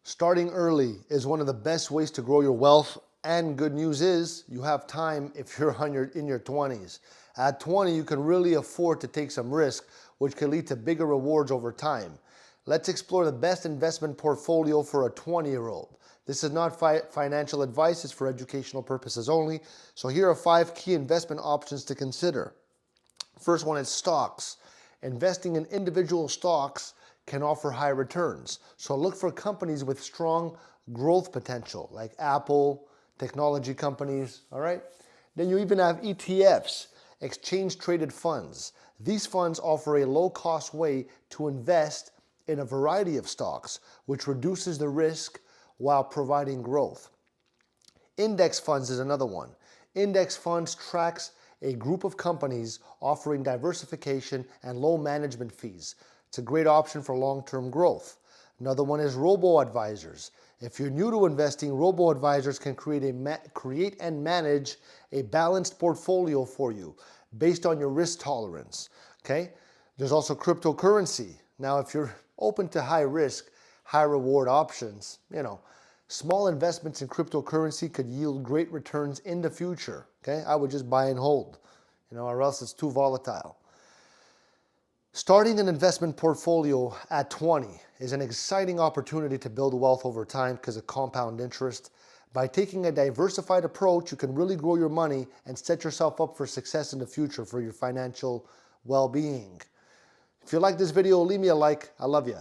Starting early is one of the best ways to grow your wealth, and good news is you have time if you're in your 20s. At 20, you can really afford to take some risk, which can lead to bigger rewards over time. Let's explore the best investment portfolio for a 20-year-old. This is not financial advice, it's for educational purposes only. So here are 5 key investment options to consider. First one is stocks. Investing in individual stocks can offer high returns. So look for companies with strong growth potential, like Apple, technology companies, all right? Then you even have ETFs, exchange traded funds. These funds offer a low-cost way to invest in a variety of stocks, which reduces the risk while providing growth. Index funds is another one. Index funds tracks a group of companies offering diversification and low management fees. It's a great option for long-term growth. Another one is robo-advisors. If you're new to investing, robo-advisors can create and manage a balanced portfolio for you based on your risk tolerance, okay? There's also cryptocurrency. Now, if you're open to high risk, high reward options, small investments in cryptocurrency could yield great returns in the future, okay? I would just buy and hold, or else it's too volatile. Starting an investment portfolio at 20 is an exciting opportunity to build wealth over time because of compound interest. By taking a diversified approach, you can really grow your money and set yourself up for success in the future for your financial well-being. If you like this video, leave me a like. I love you.